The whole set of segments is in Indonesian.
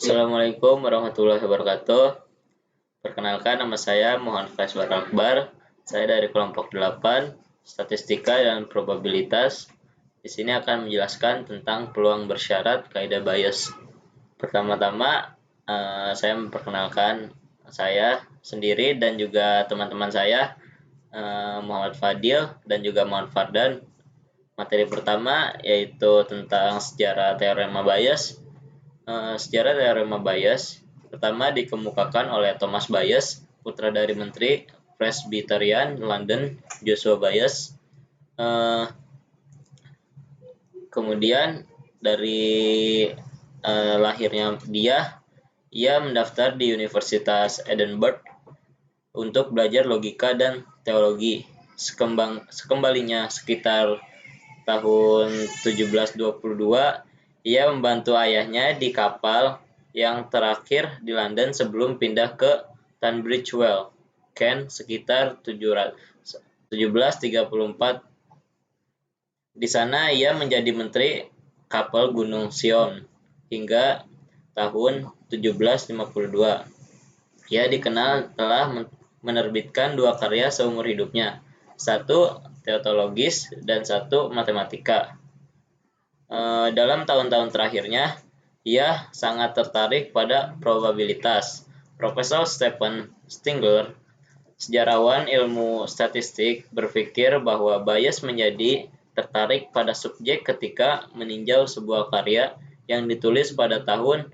Assalamualaikum warahmatullahi wabarakatuh. Perkenalkan, nama saya Muhammad Faisal Akbar. Saya dari kelompok 8, Statistika dan Probabilitas. Di sini akan menjelaskan tentang peluang bersyarat kaidah Bayes. Pertama-tama, saya memperkenalkan saya sendiri dan juga teman-teman saya, Muhammad Fadil dan juga Muhammad Fardan. Materi pertama yaitu tentang sejarah teorema Bayes. Sejarah teorema Bayes pertama dikemukakan oleh Thomas Bayes, putra dari Menteri Presbyterian London Joshua Bayes. Kemudian dari lahirnya ia mendaftar di Universitas Edinburgh untuk belajar logika dan teologi. Sekembalinya sekitar tahun 1722, ia membantu ayahnya di kapal yang terakhir di London sebelum pindah ke Tunbridge Wells, Kent sekitar 1734. Di sana ia menjadi menteri kapal Gunung Sion hingga tahun 1752. Ia dikenal telah menerbitkan 2 karya seumur hidupnya, satu teologis dan satu matematika. Dalam tahun-tahun terakhirnya, ia sangat tertarik pada probabilitas. Profesor Stephen Stingler, sejarawan ilmu statistik, berpikir bahwa Bayes menjadi tertarik pada subjek ketika meninjau sebuah karya yang ditulis pada tahun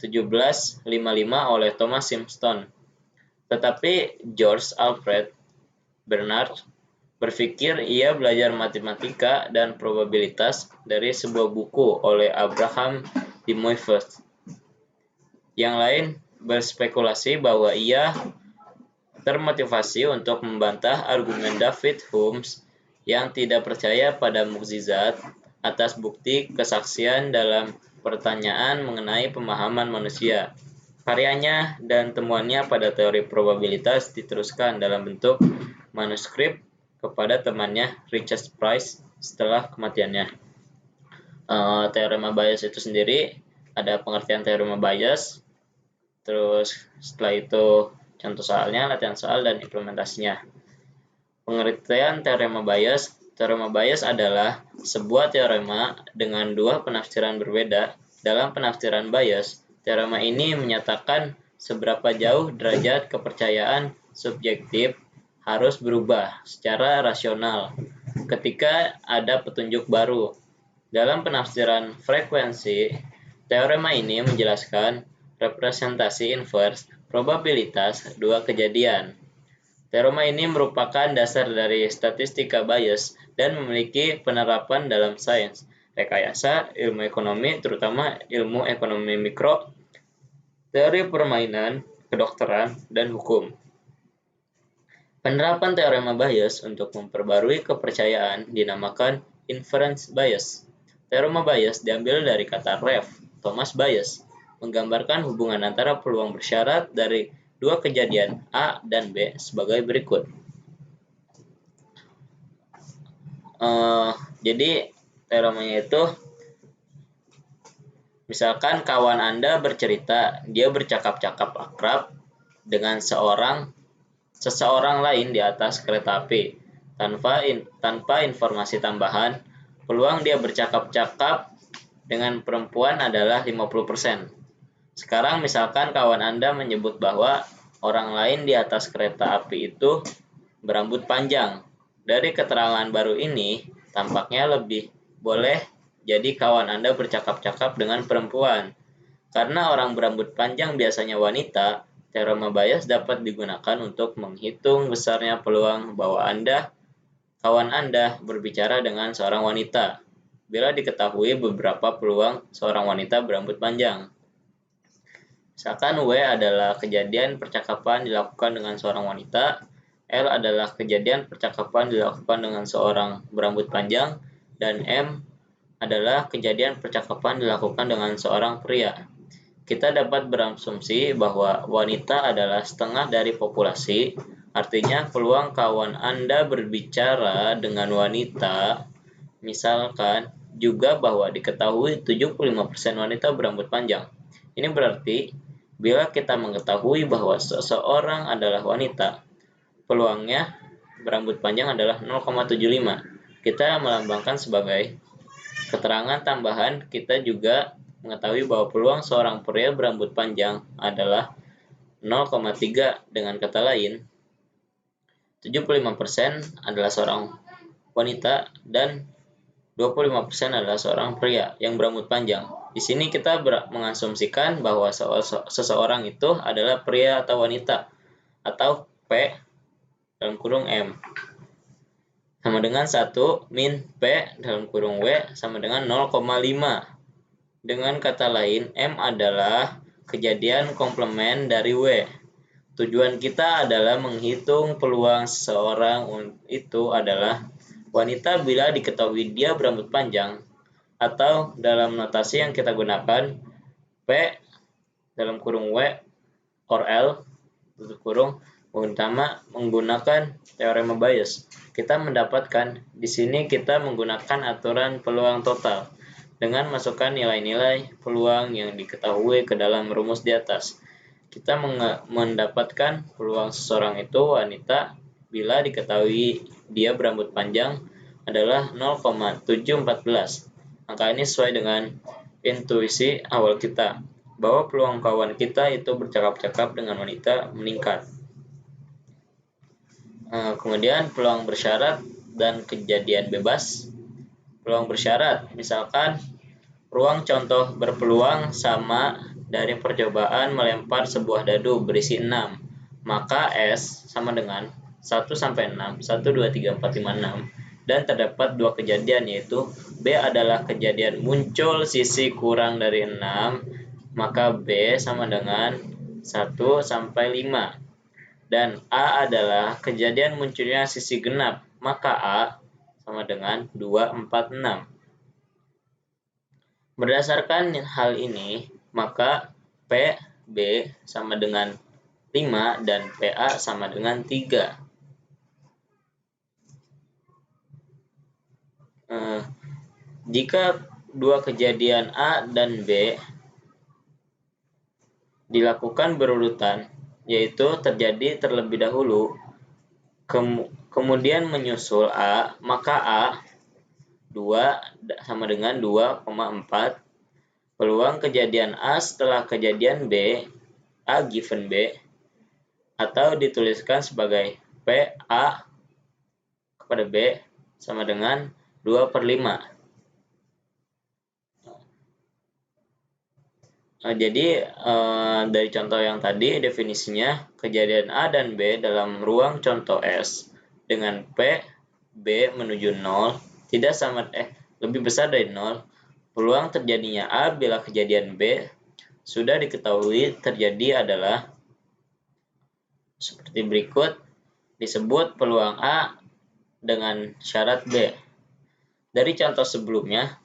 1755 oleh Thomas Simpson. Tetapi George Alfred Bernard berpikir ia belajar matematika dan probabilitas dari sebuah buku oleh Abraham de Moivre. Yang lain berspekulasi bahwa ia termotivasi untuk membantah argumen David Hume yang tidak percaya pada mukjizat atas bukti kesaksian dalam pertanyaan mengenai pemahaman manusia. Karyanya dan temuannya pada teori probabilitas diteruskan dalam bentuk manuskrip kepada temannya Richard Price setelah kematiannya. Teorema Bayes itu sendiri ada pengertian teorema Bayes, terus setelah itu contoh soalnya, latihan soal, dan implementasinya. Pengertian teorema Bayes. Teorema Bayes adalah sebuah teorema dengan 2 penafsiran berbeda. Dalam penafsiran Bayes, teorema ini menyatakan seberapa jauh derajat kepercayaan subjektif harus berubah secara rasional ketika ada petunjuk baru. Dalam penafsiran frekuensi, teorema ini menjelaskan representasi inverse probabilitas 2 kejadian. Teorema ini merupakan dasar dari statistika Bayes dan memiliki penerapan dalam sains, rekayasa, ilmu ekonomi, terutama ilmu ekonomi mikro, teori permainan, kedokteran, dan hukum. Penerapan teorema Bayes untuk memperbarui kepercayaan dinamakan inference bias. Teorema Bayes diambil dari kata Rev. Thomas Bayes, menggambarkan hubungan antara peluang bersyarat dari 2 kejadian A dan B sebagai berikut. Jadi teoremanya itu, misalkan kawan Anda bercerita, dia bercakap-cakap akrab dengan seseorang lain di atas kereta api. Tanpa informasi tambahan, peluang dia bercakap-cakap dengan perempuan adalah 50%. Sekarang misalkan kawan Anda menyebut bahwa orang lain di atas kereta api itu berambut panjang. Dari keterangan baru ini, tampaknya lebih boleh jadi kawan Anda bercakap-cakap dengan perempuan. Karena orang berambut panjang biasanya wanita, teorema Bayes dapat digunakan untuk menghitung besarnya peluang bahwa kawan Anda berbicara dengan seorang wanita, bila diketahui beberapa peluang seorang wanita berambut panjang. Misalkan W adalah kejadian percakapan dilakukan dengan seorang wanita, L adalah kejadian percakapan dilakukan dengan seorang berambut panjang, dan M adalah kejadian percakapan dilakukan dengan seorang pria. Kita dapat berasumsi bahwa wanita adalah setengah dari populasi, artinya peluang kawan Anda berbicara dengan wanita, misalkan juga bahwa diketahui 75% wanita berambut panjang. Ini berarti bila kita mengetahui bahwa seseorang adalah wanita, peluangnya berambut panjang adalah 0,75. Kita melambangkan sebagai keterangan tambahan. Kita juga mengetahui bahwa peluang seorang pria berambut panjang adalah 0,3. Dengan kata lain, 75% adalah seorang wanita dan 25% adalah seorang pria yang berambut panjang. Di sini kita mengasumsikan bahwa seseorang itu adalah pria atau wanita, atau P dalam kurung M sama dengan 1 min P dalam kurung W sama dengan 0,5. Dengan kata lain, M adalah kejadian komplement dari W. Tujuan kita adalah menghitung peluang seseorang itu adalah wanita bila diketahui dia berambut panjang, atau dalam notasi yang kita gunakan, P dalam kurung W or L tutup kurung menggunakan teorema Bayes. Kita mendapatkan di sini kita menggunakan aturan peluang total dengan masukkan nilai-nilai peluang yang diketahui ke dalam rumus di atas. Kita mendapatkan peluang seseorang itu wanita bila diketahui dia berambut panjang adalah 0,714. Angka ini sesuai dengan intuisi awal kita bahwa peluang kawan kita itu bercakap-cakap dengan wanita meningkat. Kemudian peluang bersyarat dan kejadian bebas. Peluang bersyarat, misalkan ruang contoh berpeluang sama dari percobaan melempar sebuah dadu berisi 6, maka S sama dengan 1 sampai 6, 1, 2, 3, 4, 5, 6, dan terdapat dua kejadian, yaitu B adalah kejadian muncul sisi kurang dari 6, maka B sama dengan 1 sampai 5. Dan A adalah kejadian munculnya sisi genap, maka A sama dengan 2, 4, 6. Berdasarkan hal ini, maka PB sama dengan 5 dan PA sama dengan 3. Jika dua kejadian A dan B dilakukan berurutan, yaitu terjadi terlebih dahulu, kemudian menyusul A, maka A 2 sama dengan 2,4. Peluang kejadian A setelah kejadian B, A given B, atau dituliskan sebagai P A kepada B sama dengan 2/5. Jadi dari contoh yang tadi, definisinya kejadian A dan B dalam ruang contoh S dengan P B menuju 0 tidak sama lebih besar dari 0. Peluang terjadinya A bila kejadian B sudah diketahui terjadi adalah seperti berikut. Disebut peluang A dengan syarat B. Dari contoh sebelumnya,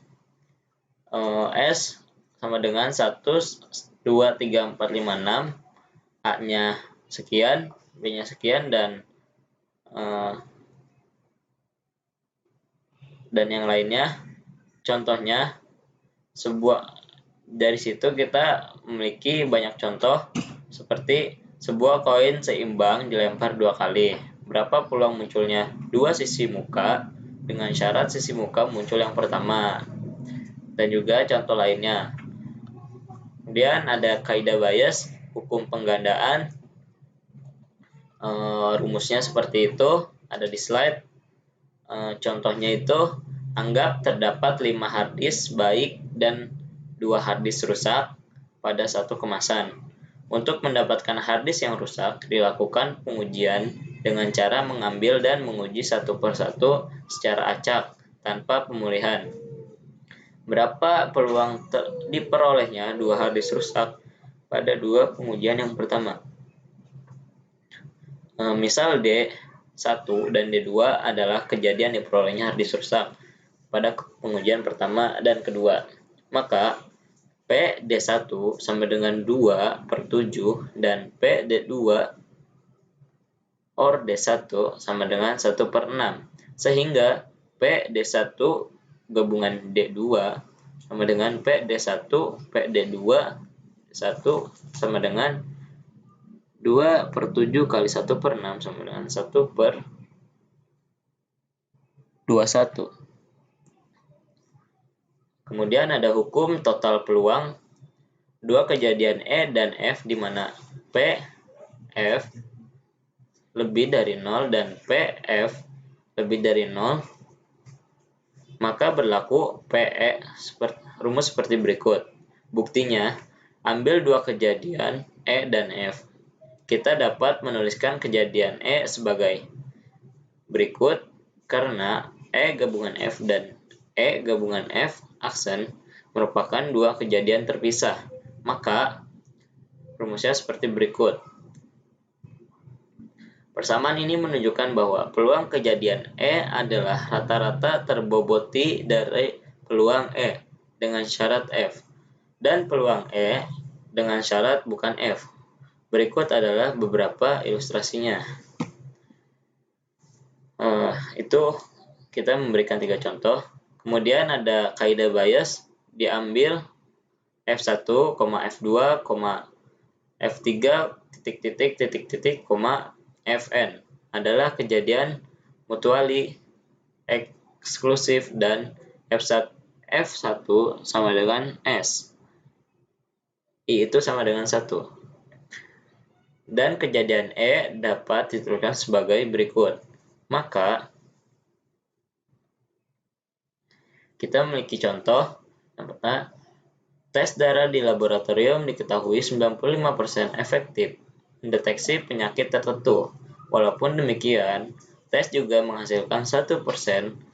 S sama dengan 1, 2, 3, 4, 5, 6, A-nya sekian, B-nya sekian, dan yang lainnya. Contohnya, dari situ kita memiliki banyak contoh seperti sebuah koin seimbang dilempar 2 kali. Berapa peluang munculnya 2 sisi muka dengan syarat sisi muka muncul yang pertama. Dan juga contoh lainnya. Kemudian ada kaidah Bayes, hukum penggandaan. Rumusnya seperti itu, ada di slide. Contohnya itu, anggap terdapat 5 harddisk baik dan 2 harddisk rusak pada satu kemasan. Untuk mendapatkan harddisk yang rusak, dilakukan pengujian dengan cara mengambil dan menguji satu persatu secara acak tanpa pemulihan. Berapa peluang diperolehnya 2 harddisk rusak pada 2 pengujian yang pertama? Misal D1 dan D2 adalah kejadian diperolehnya harddisk rusak pada pengujian pertama dan kedua. Maka PD1 sama dengan 2/7 dan PD2 or D1 sama dengan 1/6. Sehingga PD1 gabungan D2 sama dengan PD1 PD2 1 sama dengan 2 per 7 kali 1 per 6 sama dengan 1 per 21. Kemudian ada hukum total peluang dua kejadian E dan F di mana P, F lebih dari 0 dan P, F lebih dari 0, maka berlaku PE rumus seperti berikut. Buktinya, ambil dua kejadian E dan F. Kita dapat menuliskan kejadian E sebagai berikut karena E gabungan F dan E gabungan F aksen merupakan dua kejadian terpisah. Maka rumusnya seperti berikut. Persamaan ini menunjukkan bahwa peluang kejadian E adalah rata-rata terboboti dari peluang E dengan syarat F dan peluang E dengan syarat bukan F. Berikut adalah beberapa ilustrasinya. Itu kita memberikan 3 contoh. Kemudian ada kaidah Bayes, diambil F1, F2, F3, Fn adalah kejadian mutually eksklusif dan F1 sama dengan S. I itu sama dengan 1. Dan kejadian E dapat dituliskan sebagai berikut. Maka kita memiliki contoh. Yang pertama, tes darah di laboratorium diketahui 95% efektif mendeteksi penyakit tertentu. Walaupun demikian, tes juga menghasilkan 1%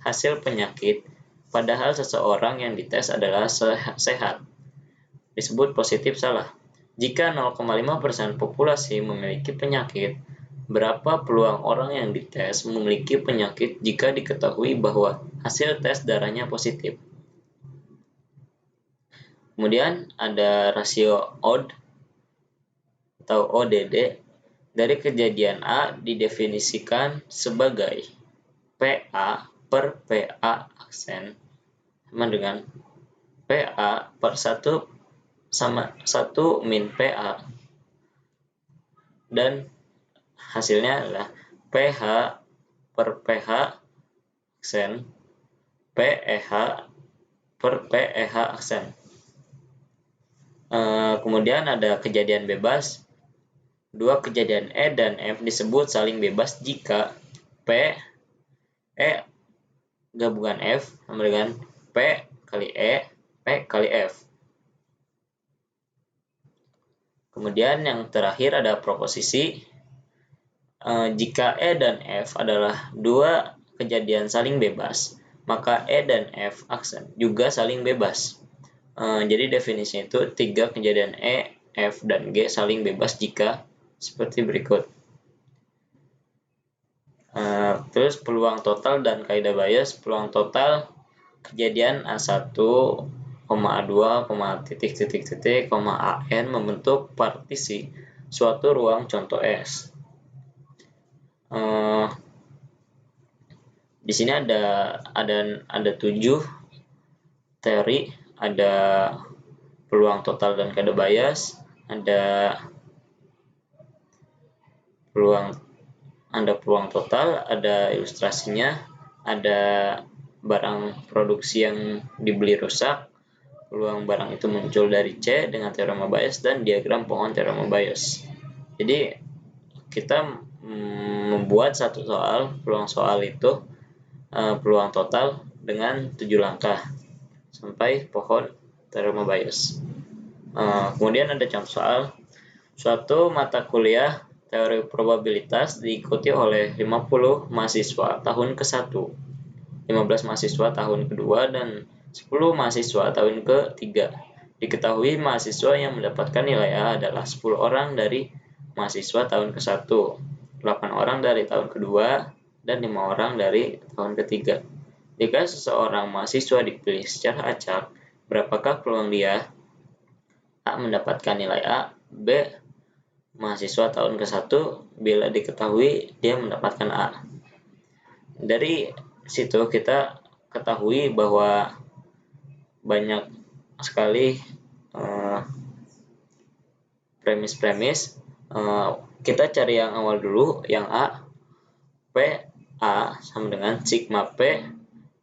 hasil penyakit, padahal seseorang yang dites adalah sehat. Disebut positif salah. Jika 0,5% populasi memiliki penyakit, berapa peluang orang yang dites memiliki penyakit jika diketahui bahwa hasil tes darahnya positif? Kemudian ada rasio odd atau ODD. Dari kejadian A didefinisikan sebagai PA per PA aksen sama dengan PA per 1 sama 1 min PA, dan hasilnya adalah PH per PH aksen PEH per PEH aksen. Kemudian ada kejadian bebas. Dua kejadian E dan F disebut saling bebas jika P E gabungan F sama dengan P kali E, P kali F. Kemudian yang terakhir ada proposisi. Jika E dan F adalah dua kejadian saling bebas, maka E dan F aksen juga saling bebas. Jadi definisinya itu 3 kejadian E, F, dan G saling bebas jika seperti berikut. Terus peluang total dan kaidah Bayes. Peluang total kejadian A1, A2, AN membentuk partisi suatu ruang contoh S. Di sini ada 7 teori. Ada peluang total dan kaidah Bayes, ada peluang total, ada ilustrasinya, ada barang produksi yang dibeli rusak, peluang barang itu muncul dari C dengan teorema Bayes, dan diagram pohon teorema Bayes. Jadi kita membuat satu soal, peluang soal itu peluang total dengan 7 langkah sampai pohon teorema Bayes. Kemudian ada contoh soal. Suatu mata kuliah teori probabilitas diikuti oleh 50 mahasiswa tahun ke-1, 15 mahasiswa tahun ke-2, dan 10 mahasiswa tahun ke-3. Diketahui mahasiswa yang mendapatkan nilai A adalah 10 orang dari mahasiswa tahun ke-1, 8 orang dari tahun ke-2, dan 5 orang dari tahun ke-3. Jika seseorang mahasiswa dipilih secara acak, berapakah peluang dia? A mendapatkan nilai A, B mahasiswa tahun ke-1 bila diketahui dia mendapatkan A. Dari situ kita ketahui bahwa banyak sekali premis. Kita cari yang awal dulu, yang A. PA sama dengan sigma P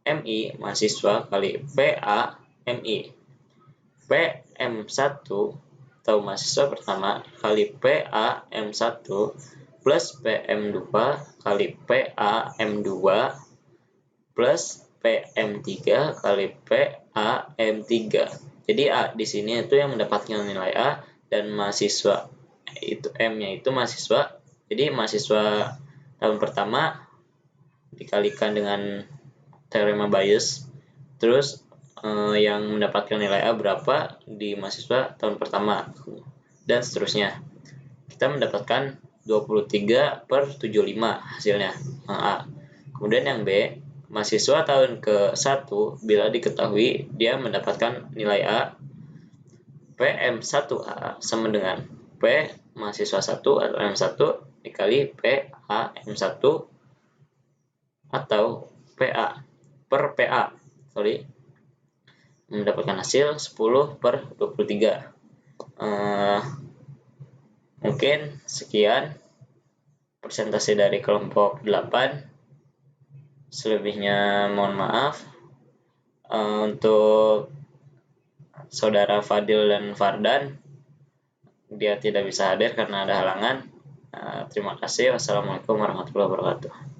MI mahasiswa kali PA MI. PM1 atau mahasiswa pertama kali PA M1 plus PM2 kali PA M2 plus PM3 kali PA M3. Jadi A di sini itu yang mendapatkan nilai A, dan mahasiswa itu M-nya itu mahasiswa. Jadi mahasiswa tahun pertama dikalikan dengan teorema Bayes, terus yang mendapatkan nilai A berapa di mahasiswa tahun pertama, dan seterusnya. Kita mendapatkan 23/75 hasilnya, yang A. Kemudian yang B, mahasiswa tahun ke-1 bila diketahui dia mendapatkan nilai A, PM1A sama dengan P mahasiswa 1 atau M1 dikali PA M1 atau PA per PA, mendapatkan hasil 10/23. Mungkin sekian presentasi dari kelompok 8. Selebihnya mohon maaf. Untuk saudara Fadil dan Fardan, dia tidak bisa hadir karena ada halangan. Terima kasih. Wassalamualaikum warahmatullahi wabarakatuh.